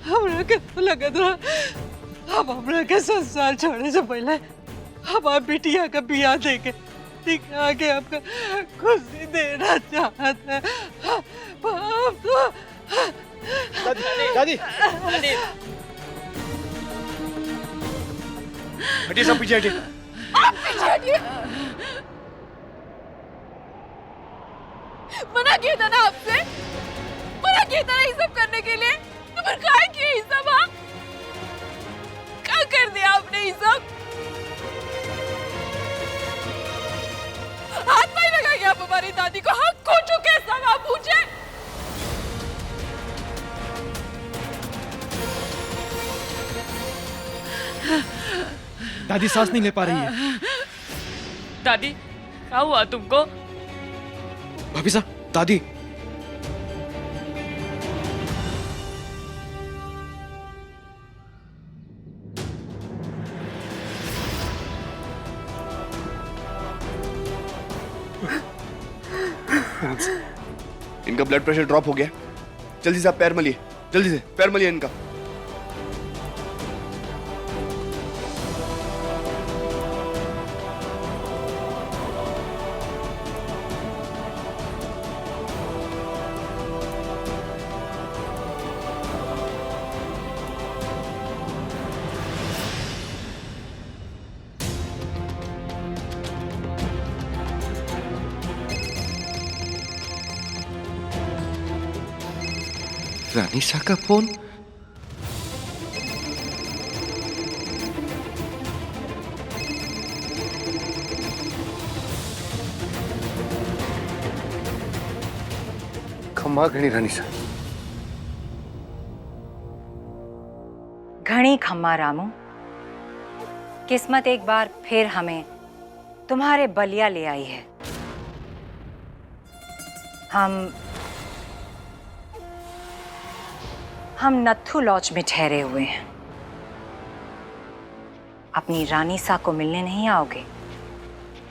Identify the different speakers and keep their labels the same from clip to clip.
Speaker 1: हमरा के तो लगत रहा हम हमरा के संसार छोड़े से पहले हमार बिटिया का बियाह देके दिखा के आपका खुशी देना चाहत है। बाप तो
Speaker 2: दादी दादी हटिए, सब पीछे हटिए।
Speaker 3: आप पीछे हटिए। मना किया था ना आपसे, मना किया था ना ये सब करने के लिए, तो फिर काहे किया ये सब? हाँ, क्या कर दिया आपने ये सब? हाथ पाई लगा के आप हमारी दादी को हक खो चुके, सगा पूछे।
Speaker 2: दादी सांस नहीं ले पा रही है।
Speaker 3: दादी क्या हुआ तुमको?
Speaker 2: भाभी साहब, दादी
Speaker 4: इनका ब्लड प्रेशर ड्रॉप हो गया। जल्दी से आप पैर मलिए, जल्दी से पैर मलिए इनका।
Speaker 5: रानीसा का फोन। खम्मा घणी रानीसा।
Speaker 6: घणी खम्मा रामू, किस्मत एक बार फिर हमें तुम्हारे बलिया ले आई है। हम नत्थू लॉज में ठहरे हुए हैं। अपनी रानीसा को मिलने नहीं आओगे?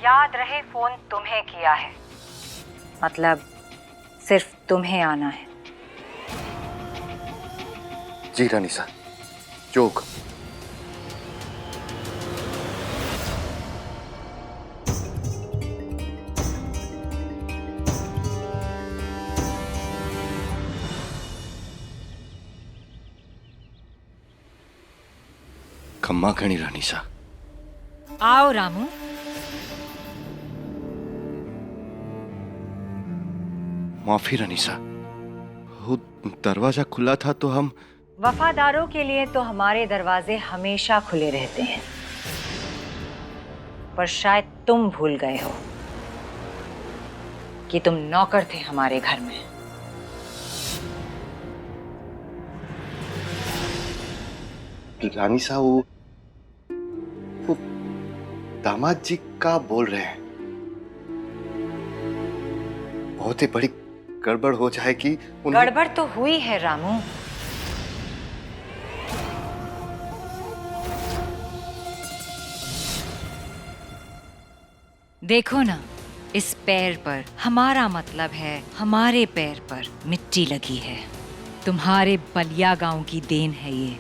Speaker 6: याद रहे फोन तुम्हें किया है, मतलब सिर्फ तुम्हें आना है।
Speaker 5: जी रानीसा, जोक। खम्मा घणी रानीसा।
Speaker 6: आओ रामू।
Speaker 5: माफी रानीसा, वो दरवाजा खुला था तो हम।
Speaker 6: वफादारों के लिए तो हमारे दरवाजे हमेशा खुले रहते हैं, पर शायद तुम भूल गए हो कि तुम नौकर थे हमारे घर में।
Speaker 5: रानीसा, वो दामाद जी का बोल रहे हैं। बहुत ही बड़ी गड़बड़ हो जाएगी।
Speaker 6: गड़बड़ तो हुई है रामू। देखो ना, इस पैर पर हमारा मतलब है हमारे पैर पर मिट्टी लगी है। तुम्हारे बलिया गांव की देन है ये।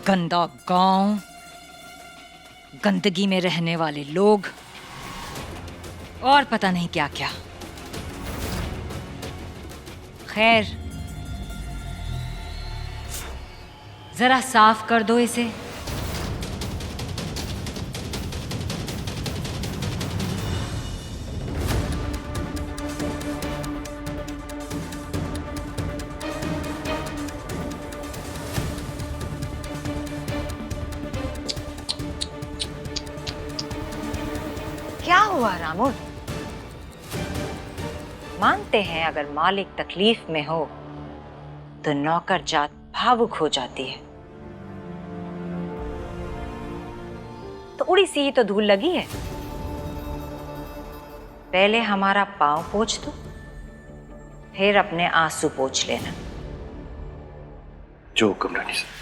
Speaker 6: गंदा गांव, गंदगी में रहने वाले लोग और पता नहीं क्या क्या। खैर, जरा साफ कर दो इसे। क्या हुआ रामू? मानते हैं अगर मालिक तकलीफ में हो तो नौकर जात भावुक हो जाती है। तो उड़ी सी ही तो धूल लगी है। पहले हमारा पांव पोंछ दो, फिर अपने आंसू पोंछ लेना।
Speaker 5: जो हुक्म रानीसा।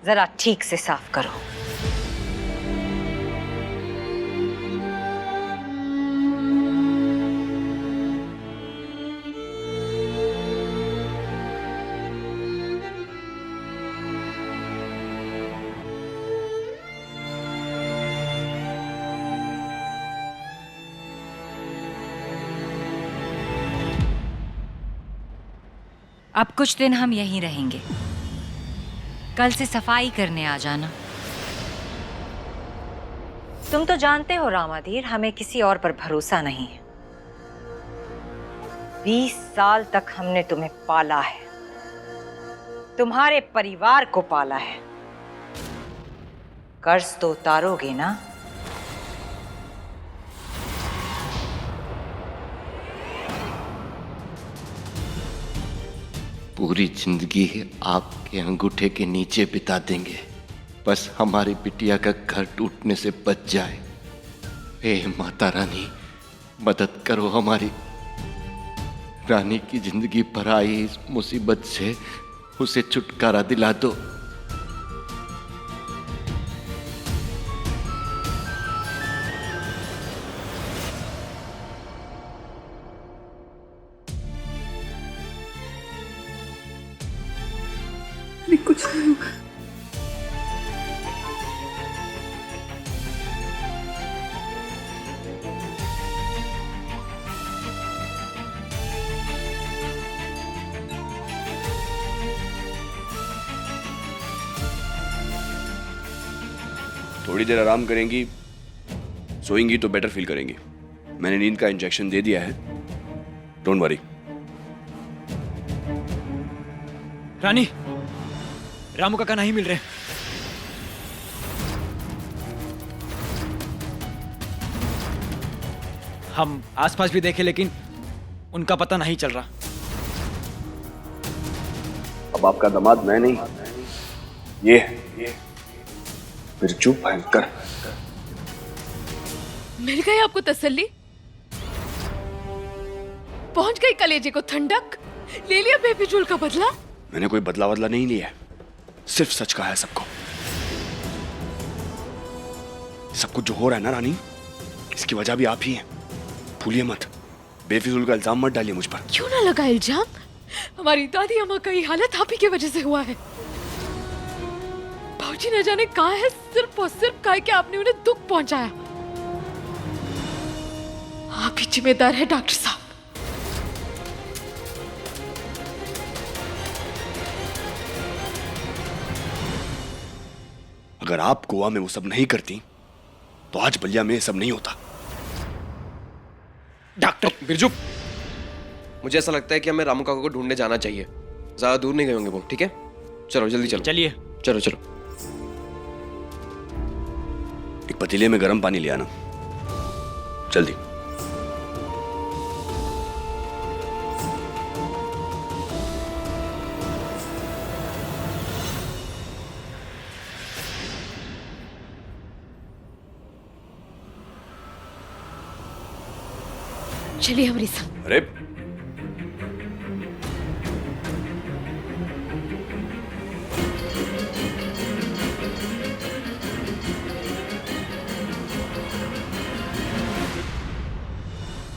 Speaker 6: जरा ठीक से साफ करो। अब कुछ दिन हम यहीं रहेंगे। कल से सफाई करने आ जाना। तुम तो जानते हो रामाधीर, हमें किसी और पर भरोसा नहीं है। 20 साल तक हमने तुम्हें पाला है, तुम्हारे परिवार को पाला है। कर्ज तो उतारोगे ना?
Speaker 5: पूरी जिंदगी आपके अंगूठे के नीचे बिता देंगे, बस हमारी बिटिया का घर टूटने से बच जाए। हे माता रानी, मदद करो हमारी रानी की जिंदगी पर आई इस मुसीबत से उसे छुटकारा दिला दो।
Speaker 1: कुछ नहीं होगा।
Speaker 4: थोड़ी देर आराम करेंगी, सोएंगी तो बेटर फील करेंगी। मैंने नींद का इंजेक्शन दे दिया है, डोंट वरी।
Speaker 2: रानी, रामू काका नहीं मिल रहे। हम आसपास भी देखे लेकिन उनका पता नहीं चल रहा।
Speaker 4: अब आपका दामाद मैं नहीं, ये है बिरजू भयंकर।
Speaker 3: मिल गई आपको तसल्ली? पहुंच गई कलेजे को ठंडक? ले लिया बेफिजूल का बदला?
Speaker 4: मैंने कोई बदला बदला नहीं लिया, सिर्फ सच कहा है सबको। सब कुछ जो हो रहा है ना रानी, इसकी वजह भी आप ही हैं। भूलिए मत, बेफिजूल का इल्जाम मत डालिए मुझ पर।
Speaker 3: क्यों ना लगा इल्जाम? हमारी दादी अम्मा का ये हालत आप ही की वजह से हुआ है। भाऊजी न जाने कहाँ है, सिर्फ और सिर्फ कहा कि आपने उन्हें दुख पहुंचाया। आप ही जिम्मेदार है डॉक्टर साहब।
Speaker 4: अगर आप गोवा में वो सब नहीं करती तो आज बलिया में ये सब नहीं होता।
Speaker 2: डॉक्टर
Speaker 7: बिरजू, मुझे ऐसा लगता है कि हमें रामू काका को ढूंढने जाना चाहिए। ज्यादा दूर नहीं गए होंगे वो, ठीक है? चलो जल्दी चलो।
Speaker 2: चलिए।
Speaker 7: चलो चलो।
Speaker 4: एक पतीले में गर्म पानी लिया ना, जल्दी।
Speaker 3: चलिए हमारे साथ।
Speaker 4: अरे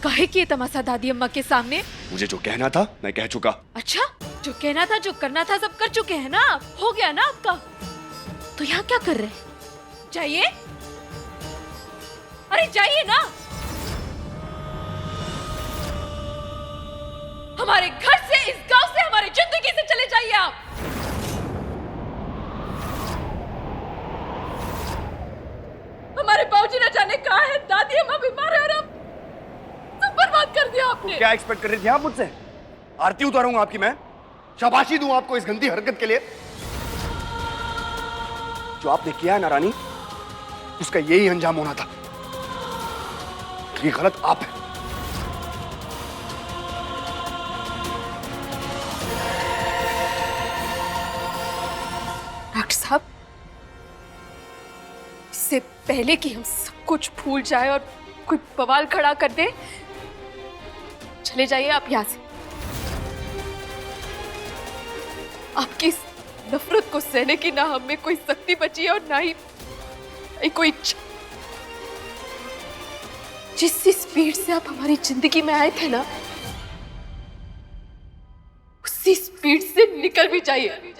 Speaker 3: काहे किए तमाशा दादी अम्मा के सामने?
Speaker 4: मुझे जो कहना था मैं कह चुका।
Speaker 3: अच्छा, जो कहना था, जो करना था, सब कर चुके हैं ना? हो गया ना आपका? तो यहाँ क्या कर रहे हैं? जाइए, अरे जाइए ना। हमारे घर से, इस गांव से, हमारी जिंदगी से चले जाइए आप। हमारे बाबूजी न जाने कहाँ है, दादी अम्मा बीमार है और अब सब बर्बाद कर दिया आपने।
Speaker 4: क्या एक्सपेक्ट कर रही थी आप मुझसे? आरती उतारूंगा आपकी मैं? शाबाशी दूं आपको इस गंदी हरकत के लिए? जो आपने किया है ना रानी, उसका यही अंजाम होना था। ये गलत आप है।
Speaker 3: डॉक्टर साहब, इससे पहले कि हम सब कुछ भूल जाए और कोई बवाल खड़ा कर दे, चले जाइए आप यहाँ से। आपकी इस नफरत को सहने की ना हम में कोई शक्ति बची है और ना ही कोई इच्छा। जिस स्पीड से आप हमारी जिंदगी में आए थे ना, उसी स्पीड से निकल भी जाइए।